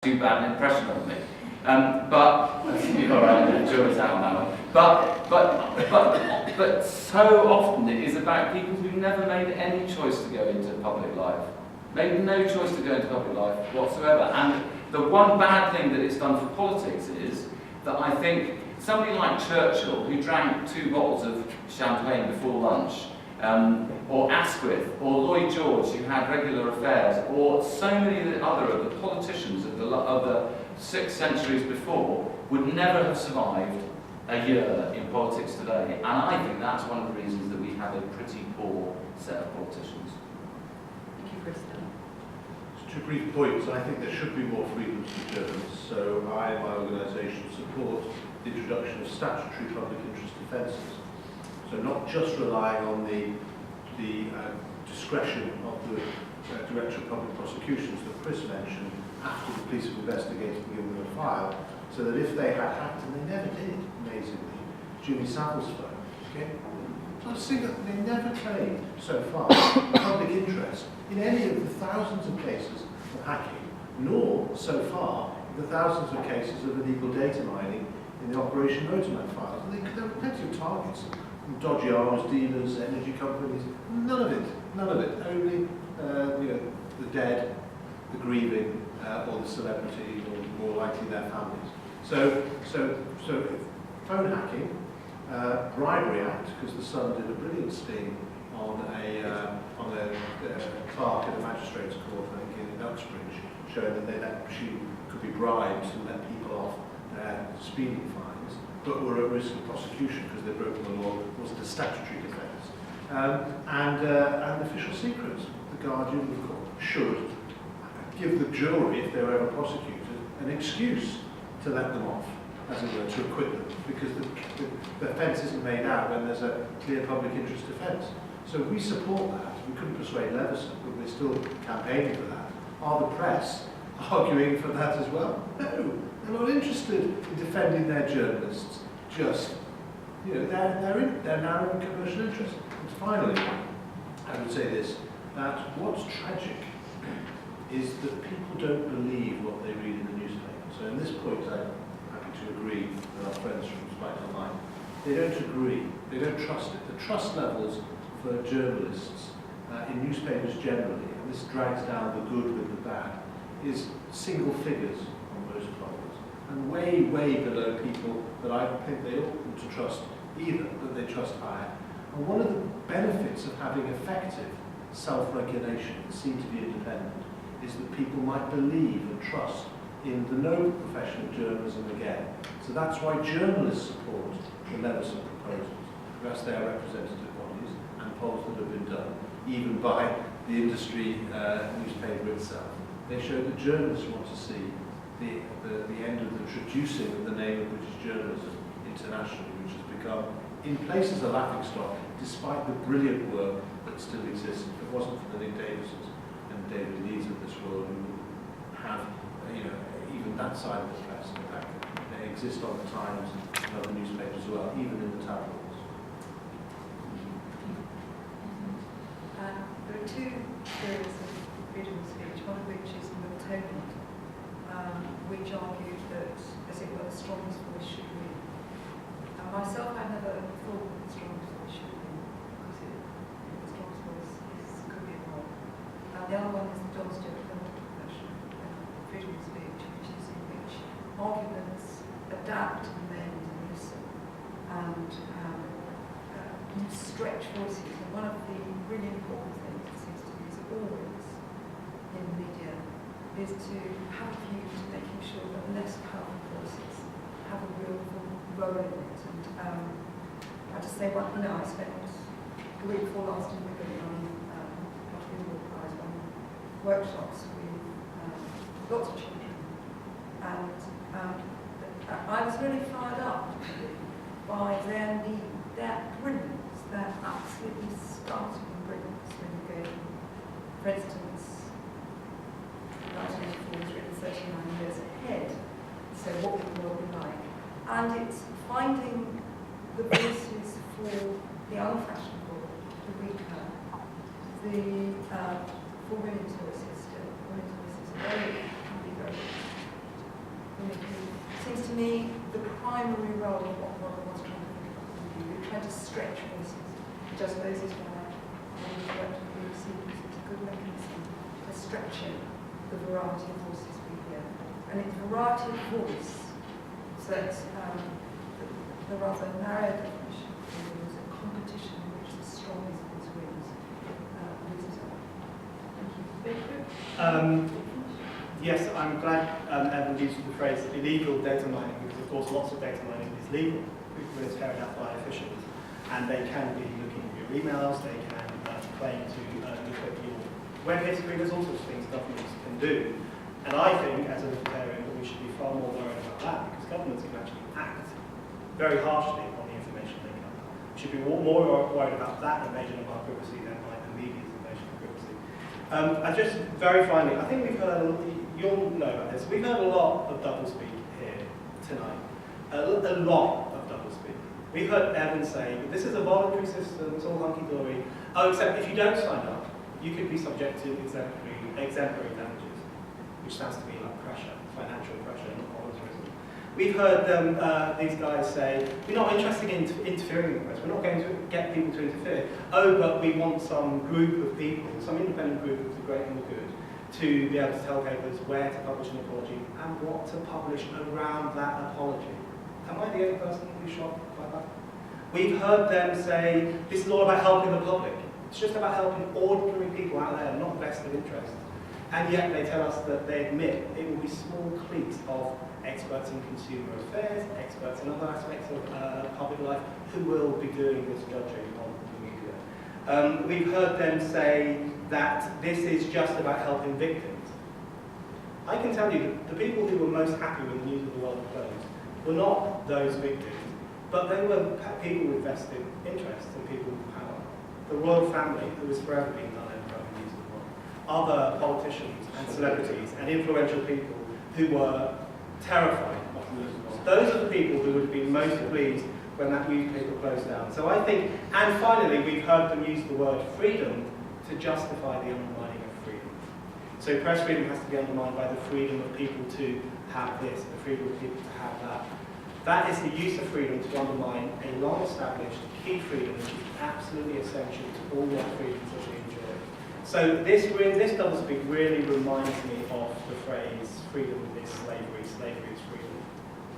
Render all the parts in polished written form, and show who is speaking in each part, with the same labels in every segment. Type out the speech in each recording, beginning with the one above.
Speaker 1: too bad an impression on me. But all right, jury's out on that one. But so often it is about people who never made any choice to go into public life, made no choice to go into public life whatsoever. And the one bad thing that it's done for politics is that I think somebody like Churchill, who drank 2 bottles of champagne before lunch, or Asquith, or Lloyd George, who had regular affairs, or so many other of the politicians of the 6 centuries before, would never have survived a year in politics today. And I think that's one of the reasons that we have a pretty poor set of politicians.
Speaker 2: Thank you, Kristen.
Speaker 3: 2 brief points. I think there should be more freedoms for journalists, so I and my organisation support the introduction of statutory public interest defences. So not just relying on the discretion of the Director of Public Prosecutions that Chris mentioned after the police have investigated and given them a file, so that if they had hacked, and they never did, amazingly, Jimmy Savile's phone, okay? So they never claimed so far public interest in any of the thousands of cases of hacking, nor so far the thousands of cases of illegal data mining in the Operation Motorman files. And there were plenty of targets. Dodgy arms dealers, energy companies, none of it. Only the dead, the grieving, or the celebrity, or more likely their families. So phone hacking, Bribery Act, because the Sun did a brilliant sting on a clerk at a magistrate's court, I think in Uxbridge, showing that she could be bribed to let people off their speeding fines, but were at risk of prosecution because they'd broken the law. It wasn't a statutory defence. And official secrets. The Guardian, of course, should give the jury, if they were ever prosecuted, an excuse to let them off, as it were, to acquit them, because the offence isn't made out when there's a clear public interest offence. So we support that. We couldn't persuade Leveson, but we're still campaigning for that. Are the press arguing for that as well? No. They're not interested in defending their journalists. Just, they're narrowing commercial interest. And finally, I would say this, that what's tragic is that people don't believe what they read in the newspaper. So in this point, I'm happy to agree with our friends from Spike Online. They don't agree. They don't trust it. The trust levels for journalists in newspapers generally, and this drags down the good with the bad, is single figures on most polls, and way, way below people that I think they oughtn't to trust either, that they trust higher. And one of the benefits of having effective self-regulation that seem to be independent is that people might believe and trust in the noble profession of journalism again. So that's why journalists support the Leveson proposals, because they are representative bodies and polls that have been done, even by the industry newspaper itself. They show that journalists want to see the end of the traducing of the name of British journalism internationally, which has become, in places, a laughingstock, despite the brilliant work that still exists. If it wasn't for the Nick Davisons and David Leeds of this world, we would have, even that side of the press. In fact, they exist on the Times and other newspapers as well, even in the tabloids.
Speaker 2: There are 2 theories of freedom of speech, one of which is Miltonian, which argued that, as it were, the strongest voice should win. Myself, I never thought that the strongest voice should win, because the strongest voice could be wrong. The other one is the John Stuart Mill version, freedom of speech, which is in which arguments adapt and mend and listen, and stretch voices. And one of the really important things, it seems to me, is always in the media, is to have a view to making sure that less powerful voices have a real role in it. And I just say, I spent the week before last in Wigan on workshops with lots of children, and I was really fired up by their brilliance, their absolutely startling brilliance when you go, for instance, 1984 was written 39 years ahead, so what would the world be like? And it's finding the voices for the unfashionable, the weaker, for women's voices still. Women's voices are very to me, the primary role of what Warren was trying to think about was we're trying to stretch voices. Just Moses why when we worked with the Seaton, it's a good mechanism for stretching the variety of voices we hear. And it's variety of voice that the rather narrow definition is a competition in which the strongest voice wins. Loses out. Thank you.
Speaker 4: Yes, I'm glad Evan used the phrase illegal data mining, because of course lots of data mining is legal when it's carried out by officials, and they can be looking at your emails, they can claim to look at your web history. There's all sorts of things governments can do, and I think as a libertarian that we should be far more worried about that, because governments can actually act very harshly on the information they gather. We should be more worried about that invasion of our privacy than like the media's invasion of privacy. Just very finally, I think we've heard, you'll know about this, we've heard a lot of doublespeak here tonight. A lot of doublespeak. We've heard Evan say, this is a voluntary system, it's all hunky-dory. Oh, except if you don't sign up, you could be subject to exemplary damages, which sounds to me like pressure, financial pressure, not voluntarism. We've heard these guys say, we're not interested in interfering with the press, we're not going to get people to interfere. Oh, but we want some group of people, some independent group of the great and the good, to be able to tell papers where to publish an apology and what to publish around that apology. Am I the only person who's shocked by that? We've heard them say, this is all about helping the public. It's just about helping ordinary people out there, not vested interests. And yet they tell us that they admit it will be small cliques of experts in consumer affairs, experts in other aspects of public life, who will be doing this judging on the media. We've heard them say that this is just about helping victims. I can tell you that the people who were most happy when the news of the world closed were not those victims, but they were people with vested interests and people with power. The royal family, who was forever being done over on the news of the world. Other politicians and celebrities and influential people who were terrified of the news of the world. Those are the people who would have been most pleased when that newspaper closed down. So I think, and finally, we've heard them use the word freedom to justify the undermining of freedom. So press freedom has to be undermined by the freedom of people to have this, the freedom of people to have that. That is the use of freedom to undermine a long-established key freedom which is absolutely essential to all the freedoms that we enjoy. So this doublespeak really reminds me of the phrase, freedom is slavery, slavery is freedom.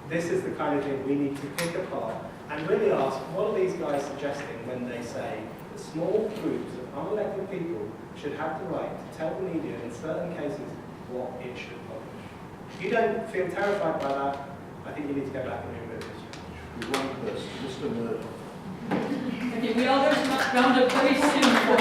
Speaker 4: This is the kind of thing we need to pick apart and really ask, what are these guys suggesting when they say that small groups of unelected people should have the right to tell the media in certain cases what it should publish? If you don't feel terrified by that, I think you need to go back and read this.
Speaker 3: One person, Mr. Murdoch.
Speaker 5: Okay, we are going to round up very soon for